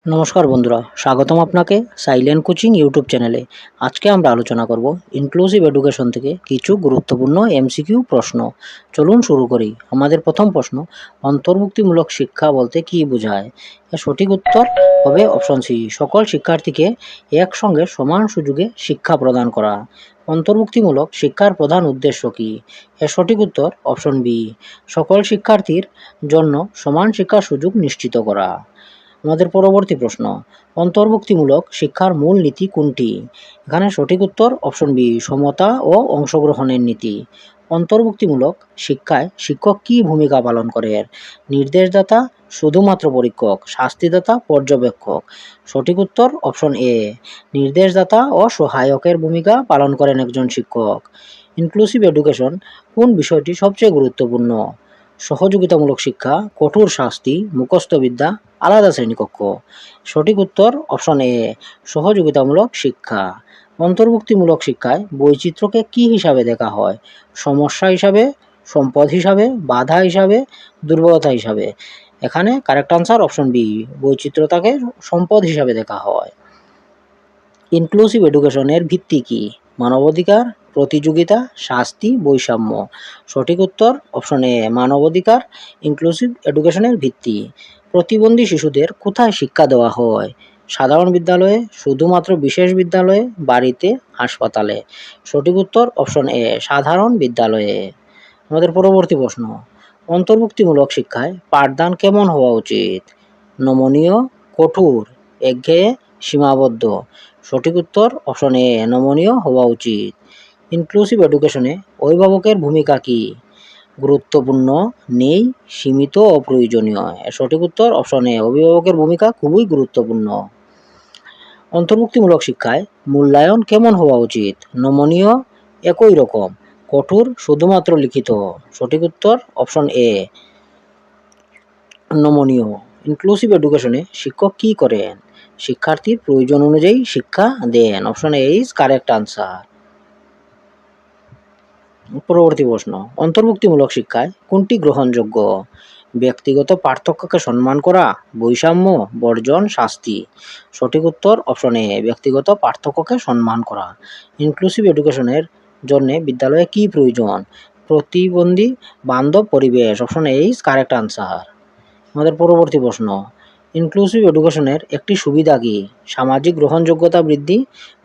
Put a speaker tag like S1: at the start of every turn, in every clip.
S1: নমস্কার বন্ধুরা, স্বাগতম আপনাকে সাইলেন্ট কোচিং ইউটিউব চ্যানেলে। আজকে আমরা আলোচনা করব ইনক্লুসিভ এডুকেশন থেকে কিছু গুরুত্বপূর্ণ এমসিকিউ প্রশ্ন। চলুন শুরু করি। আমাদের প্রথম প্রশ্ন, অন্তর্ভুক্তিমূলক শিক্ষা বলতে কী বোঝায়? এর সঠিক উত্তর হবে অপশন সি, সকল শিক্ষার্থীকে একসঙ্গে সমান সুযোগে শিক্ষা প্রদান করা। অন্তর্ভুক্তিমূলক শিক্ষার প্রধান উদ্দেশ্য কী? এর সঠিক উত্তর অপশন বি, সকল শিক্ষার্থীর জন্য সমান শিক্ষার সুযোগ নিশ্চিত করা। আমাদের পরবর্তী প্রশ্ন, অন্তর্ভুক্তিমূলক শিক্ষার মূল নীতি কোনটি? এখানে সঠিক উত্তর অপশন বি, সমতা ও অংশগ্রহণের নীতি। অন্তর্ভুক্তিমূলক শিক্ষায় শিক্ষক কী ভূমিকা পালন করেন? নির্দেশদাতা, শুধুমাত্র পরীক্ষক, শাস্তিদাতা, পর্যবেক্ষক। সঠিক উত্তর অপশন এ, নির্দেশদাতা ও সহায়কের ভূমিকা পালন করেন একজন শিক্ষক। ইনক্লুসিভ এডুকেশন কোন বিষয়টি সবচেয়ে গুরুত্বপূর্ণ? সহযোগিতামূলক শিক্ষা, কঠোর শাস্তি, মুখস্থ বিদ্যা, আলাদা শ্রেণীকক্ষ। সঠিক উত্তর অপশন এ, সহযোগিতামূলক শিক্ষা। অন্তর্ভুক্তিমূলক শিক্ষায় বৈচিত্র্যকে কি হিসাবে দেখা হয়? সমস্যা হিসাবে, সম্পদ হিসাবে, বাধা হিসাবে, দুর্বলতা হিসাবে। এখানে কারেক্ট আনসার অপশন বি, বৈচিত্র্যতাকে সম্পদ হিসাবে দেখা হয়। ইনক্লুসিভ এডুকেশনের ভিত্তি কি? মানবাধিকার, প্রতিযোগিতা, শাস্তি, বৈষম্য। সঠিক উত্তর অপশন এ, মানবাধিকার ইনক্লুসিভ এডুকেশনের ভিত্তি। প্রতিবন্ধী শিশুদের কোথায় শিক্ষা দেওয়া হয়? সাধারণ বিদ্যালয়ে, শুধুমাত্র বিশেষ বিদ্যালয়ে, বাড়িতে, হাসপাতালে। সঠিক উত্তর অপশন এ, সাধারণ বিদ্যালয়ে। আমাদের পরবর্তী প্রশ্ন, অন্তর্ভুক্তিমূলক শিক্ষায় পাঠদান কেমন হওয়া উচিত? নমনীয়, কঠোর, একঘেয়ে, সীমাবদ্ধ। সঠিক উত্তর অপশন এ, নমনীয় হওয়া উচিত। ইনক্লুসিভ এডুকেশনে অভিভাবকের ভূমিকা কি? গুরুত্বপূর্ণ, নেই, সীমিত, অপ্রয়োজনীয়। সঠিক উত্তর অপশন এ, অভিভাবকের ভূমিকা খুবই গুরুত্বপূর্ণ। অন্তর্ভুক্তিমূলক শিক্ষায় মূল্যায়ন কেমন হওয়া উচিত? নমনীয়, একই রকম, কঠোর, শুধুমাত্র লিখিত। সঠিক উত্তর অপশন এ, নমনীয়। ইনক্লুসিভ এডুকেশনে শিক্ষক কি করেন? শিক্ষার্থীর প্রয়োজন অনুযায়ী শিক্ষা দেন। Option A is correct answer. পরবর্তী প্রশ্ন, অন্তর্ভুক্তিমূলক শিক্ষায় কোনটি গ্রহণযোগ্য? ব্যক্তিগত পার্থক্যকে সম্মান করা, বৈষম্য, বর্জন, শাস্তি। সঠিক উত্তর অপশন এ, ব্যক্তিগত পার্থক্যকে সম্মান করা। ইনক্লুসিভ এডুকেশনের জন্য বিদ্যালয়ে কি প্রয়োজন? প্রতিবন্ধী বান্ধব পরিবেশ। Option A is correct answer. আমাদের পরবর্তী প্রশ্ন, ইনক্লুসিভ এডুকেশনের একটি সুবিধা কি? সামাজিক গ্রহণযোগ্যতা বৃদ্ধি,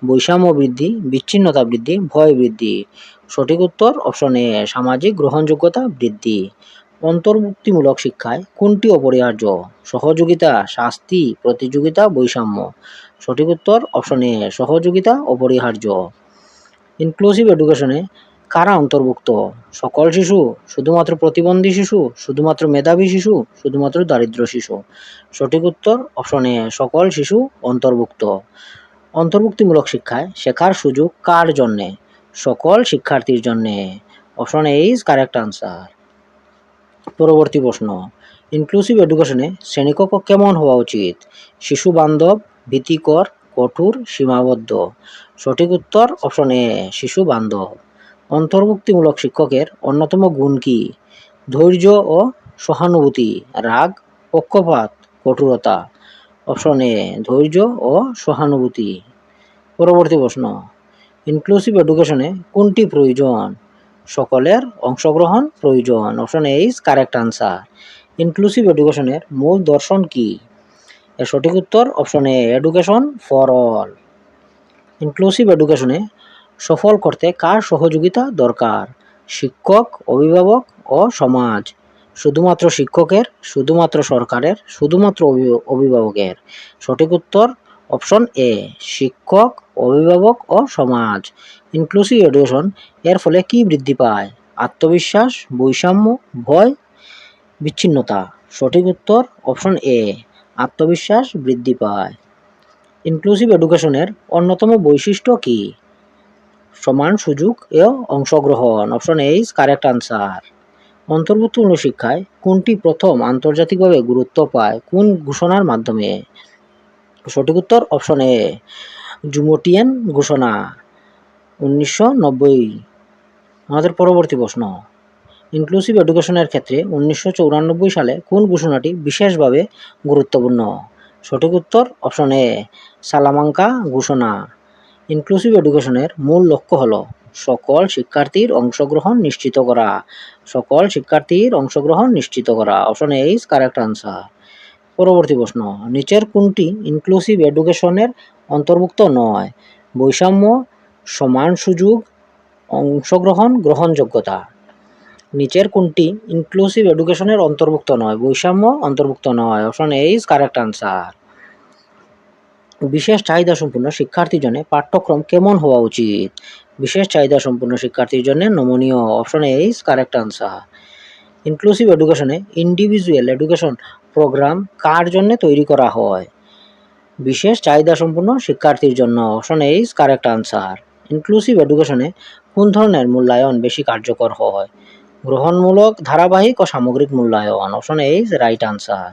S1: বৈষম্য বৃদ্ধি, বিচ্ছিন্নতা বৃদ্ধি, ভয় বৃদ্ধি। সঠিক উত্তর অপশন এ, সামাজিক গ্রহণযোগ্যতা বৃদ্ধি। অন্তর্ভুক্তিমূলক শিক্ষায় কোনটি অপরিহার্য? সহযোগিতা, শাস্তি, প্রতিযোগিতা, বৈষম্য। সঠিক উত্তর অপশন এ, সহযোগিতা অপরিহার্য। ইনক্লুসিভ এডুকেশনে কারা অন্তর্ভুক্ত? সকল শিশু, শুধুমাত্র প্রতিবন্ধী শিশু, শুধুমাত্র মেধাবী শিশু, শুধুমাত্র দারিদ্র শিশু। সঠিক উত্তর অপশন এ, সকল শিশু অন্তর্ভুক্ত। অন্তর্ভুক্তিমূলক শিক্ষায় শেখার সুযোগ কার জন্যে? সকল শিক্ষার্থীর জন্যে। Option A is correct answer. পরবর্তী প্রশ্ন, ইনক্লুসিভ এডুকেশনে শ্রেণীকক্ষ কেমন হওয়া উচিত? শিশু বান্ধব, ভীতিকর, কঠোর, সীমাবদ্ধ। সঠিক উত্তর অপশন এ, শিশু বান্ধব। অন্তর্ভুক্তিমূলক শিক্ষকের অন্যতম গুণ কি? ধৈর্য ও সহানুভূতি, রাগ, পক্ষপাত, কঠোরতা। অপশন এ, ধৈর্য ও সহানুভূতি। পরবর্তী প্রশ্ন, ইনক্লুসিভ এডুকেশনে কোনটি প্রয়োজন? সকলের অংশগ্রহণ প্রয়োজন। Option A is correct answer. Inclusive এডুকেশনের মূল দর্শন কি? এর সঠিক উত্তর option A, education for all. Inclusive এডুকেশনে সফল করতে কার সহযোগিতা দরকার? শিক্ষক, অভিভাবক ও সমাজ। শুধুমাত্র শিক্ষকের, শুধুমাত্র সরকারের, শুধুমাত্র অভিভাবকের। সঠিক উত্তর অপশন এ, শিক্ষক, অভিভাবক ও সমাজ। ইনক্লুসিভ এডুকেশন এর ফলে কি বৃদ্ধি পায়? আত্মবিশ্বাস, বৈষম্য, ভয়, বিচ্ছিন্নতা। সঠিক উত্তর অপশন এ, আত্মবিশ্বাস বৃদ্ধি পায়। ইনক্লুসিভ এডুকেশনের অন্যতম বৈশিষ্ট্য কি? সমান সুযোগ ও অংশগ্রহণ। Option A is correct answer. অন্তর্ভুক্তিমূলক শিক্ষায় কোনটি প্রথম আন্তর্জাতিকভাবে গুরুত্ব পায়? কোন ঘোষণার মাধ্যমে? সঠিক উত্তর অপশন এ, জুমোটিয়ান ঘোষণা, 1990। আমাদের পরবর্তী প্রশ্ন, ইনক্লুসিভ এডুকেশনের ক্ষেত্রে 1994 সালে কোন ঘোষণাটি বিশেষভাবে গুরুত্বপূর্ণ? সঠিক উত্তর অপশন এ সালামাঙ্কা ঘোষণা। ইনক্লুসিভ এডুকেশনের মূল লক্ষ্য হলো সকল শিক্ষার্থীর অংশগ্রহণ নিশ্চিত করা। সকল শিক্ষার্থীর অংশগ্রহণ নিশ্চিত করা। Option A is correct answer. পরবর্তী প্রশ্ন, নিচের কোনটি ইনক্লুসিভ এডুকেশনের অন্তর্ভুক্ত নয়? বৈষম্য, সমান সুযোগ, অংশগ্রহণ, গ্রহণযোগ্যতা। নিচের কোনটি ইনক্লুসিভ এডুকেশনের অন্তর্ভুক্ত নয়? বৈষম্য অন্তর্ভুক্ত নয়। Option A is correct answer. বিশেষ চাহিদা সম্পন্ন শিক্ষার্থীর জন্য পাঠ্যক্রম কেমন হওয়া উচিত? বিশেষ চাহিদা সম্পন্ন শিক্ষার্থীর জন্য নমনীয়। Option A is correct answer. Inclusive এডুকেশনে ইন্ডিভিজুয়াল এডুকেশন প্রোগ্রাম কার জন্য তৈরি করা হয়? বিশেষ চাহিদা সম্পন্ন শিক্ষার্থীর জন্য। Option A is correct answer. Inclusive এডুকেশনে কোন ধরনের মূল্যায়ন বেশি কার্যকর হয়? গ্রহণমূলক, ধারাবাহিক ও সামগ্রিক মূল্যায়ন। Option A is right answer.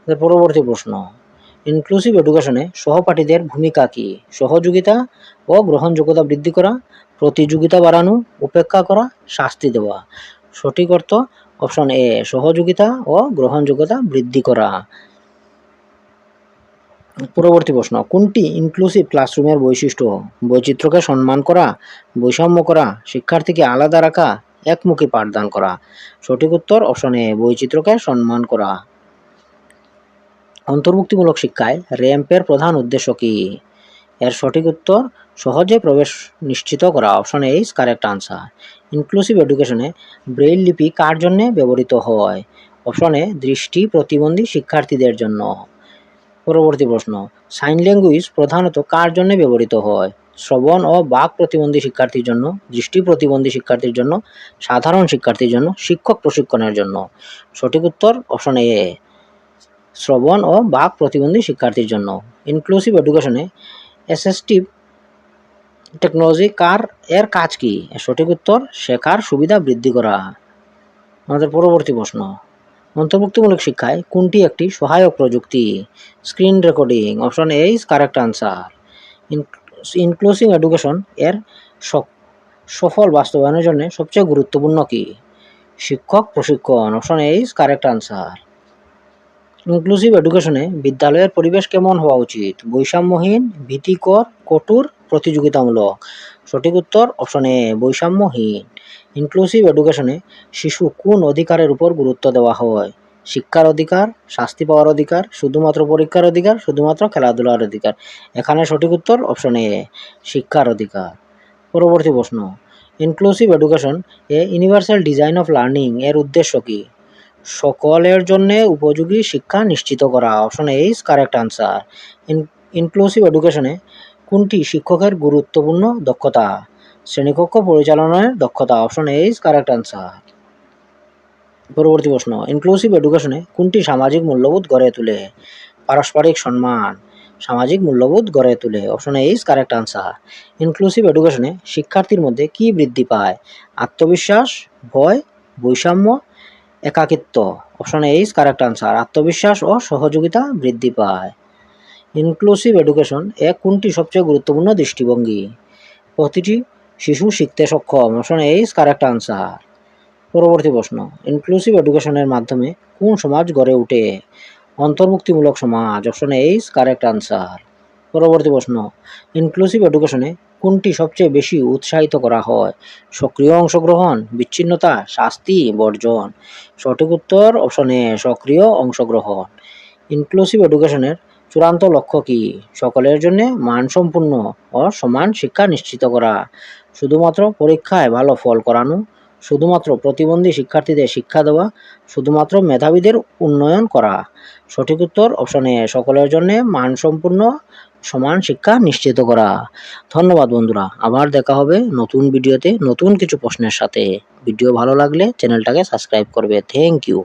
S1: পরবর্তী প্রশ্ন, ইনক্লুসিভ এডুকেশনে সহপাঠীদের ভূমিকা কি? সহযোগিতা ও গ্রহণযোগ্যতা বৃদ্ধি করা, প্রতিযোগিতা বাড়ানো, উপেক্ষা করা, শাস্তি দেওয়া। সঠিক অর্থ অপশন এ সহযোগিতা ও গ্রহণযোগ্যতা বৃদ্ধি করা। পরবর্তী প্রশ্ন, কোনটি ইনক্লুসিভ ক্লাসরুমের বৈশিষ্ট্য? বৈচিত্র্যকে সম্মান করা, বৈষম্য করা, শিক্ষার্থীকে আলাদা রাখা, একমুখী পাঠদান করা। সঠিক উত্তর অপশন এ বৈচিত্র্যকে সম্মান করা। অন্তর্ভুক্তিমূলক শিক্ষায় র্যাম্পের প্রধান উদ্দেশ্য কি? এর সঠিক উত্তর সহজে প্রবেশ নিশ্চিত করা। Option A is correct answer. Inclusive এডুকেশনে ব্রেইল লিপি কার জন্য ব্যবহৃত হয়? অপশন এ দৃষ্টি প্রতিবন্ধী শিক্ষার্থীদের জন্য। পরবর্তী প্রশ্ন, সাইন ল্যাঙ্গুয়েজ প্রধানত কার জন্য ব্যবহৃত হয়? শ্রবণ ও বাক প্রতিবন্ধী শিক্ষার্থীর জন্য, দৃষ্টি প্রতিবন্ধী শিক্ষার্থীর জন্য, সাধারণ শিক্ষার্থীর জন্য, শিক্ষক প্রশিক্ষণের জন্য। সঠিক উত্তর অপশন এ শ্রবণ ও বাক প্রতিবন্ধী শিক্ষার্থীর জন্য। ইনক্লুসিভ এডুকেশনে অ্যাসিস্টিভ টেকনোলজি এর কাজ কি? সঠিক উত্তর শেখার সুবিধা বৃদ্ধি করা। আমাদের পরবর্তী প্রশ্ন, অন্তর্ভুক্তিমূলক শিক্ষায় কোনটি একটি সহায়ক প্রযুক্তি? Screen recording. Option A is correct answer. Inclusive education এর সফল বাস্তবায়নের জন্য সবচেয়ে গুরুত্বপূর্ণ কি? শিক্ষক প্রশিক্ষণ। Option A is correct answer. Inclusive এডুকেশনে বিদ্যালয়ের পরিবেশ কেমন হওয়া উচিত? বৈষম্যহীন, ভীতিকর, কঠোর, প্রতিযোগিতামূলক। সঠিক উত্তর অপশন এ বৈষম্যহীন। ইনক্লুসিভ এডুকেশনে শিশু কোন অধিকারের উপর গুরুত্ব দেওয়া হয়? শিক্ষার অধিকার, শাস্তি পাওয়ার অধিকার, শুধুমাত্র পরীক্ষার অধিকার, শুধুমাত্র খেলাধুলার অধিকার। এখানে সঠিক উত্তর অপশন এ শিক্ষার অধিকার। পরবর্তী প্রশ্ন, ইনক্লুসিভ এডুকেশন এ ইউনিভার্সাল ডিজাইন অফ লার্নিং এর উদ্দেশ্য কি? সকলের জন্য উপযোগী শিক্ষা নিশ্চিত করা। Option A is correct answer. Inclusive এডুকেশনে কোনটি শিক্ষকের গুরুত্বপূর্ণ দক্ষতা? শ্রেণীকক্ষ পরিচালনার দক্ষতা। Option A is correct answer. পরবর্তী প্রশ্ন, ইনক্লুসিভ এডুকেশনে কোনটি সামাজিক মূল্যবোধ গড়ে তোলে? পারস্পরিক সম্মান, সামাজিক মূল্যবোধ গড়ে তোলে। Option A is correct answer. Inclusive এডুকেশনে শিক্ষার্থীর মধ্যে কি বৃদ্ধি পায়? আত্মবিশ্বাস, ভয়, বৈষম্য, একাকিত্ব। Option A is correct answer. আত্মবিশ্বাস ও সহযোগিতা বৃদ্ধি পায়। ইনক্লুসিভ এডুকেশন এ কোনটি সবচেয়ে গুরুত্বপূর্ণ দৃষ্টিভঙ্গি? প্রতিটি শিশু শিখতে সক্ষম। Option A is correct answer. পরবর্তী প্রশ্ন, ইনক্লুসিভ এডুকেশনের মাধ্যমে কোন সমাজ গড়ে ওঠে? অন্তর্ভুক্তিমূলক সমাজ। Option A is correct answer. পরবর্তী প্রশ্ন, ইনক্লুসিভ এডুকেশনে কোনটি সবচেয়ে বেশি উৎসাহিত করা হয়? সক্রিয় অংশগ্রহণ, বিচ্ছিন্নতা, শাস্তি, বর্জন। সঠিক উত্তর অপশন এ সক্রিয় অংশগ্রহণ। ইনক্লুসিভ এডুকেশনের চূড়ান্ত লক্ষ্য কি? সকলের জন্য মানসম্পন্ন ও সমান শিক্ষা নিশ্চিত করা, শুধুমাত্র পরীক্ষায় ভালো ফল করানো, শুধুমাত্র প্রতিবন্ধী শিক্ষার্থীদের শিক্ষা দেওয়া, শুধুমাত্র মেধাবীদের উন্নয়ন করা। সঠিক উত্তর অপশন এ সকলের জন্য মানসম্পন্ন সমান শিক্ষা নিশ্চিত করা। ধন্যবাদ বন্ধুরা, আবার দেখা হবে নতুন ভিডিওতে নতুন কিছু প্রশ্নের সাথে। ভিডিও ভালো লাগলে চ্যানেলটাকে সাবস্ক্রাইব করবে। Thank you.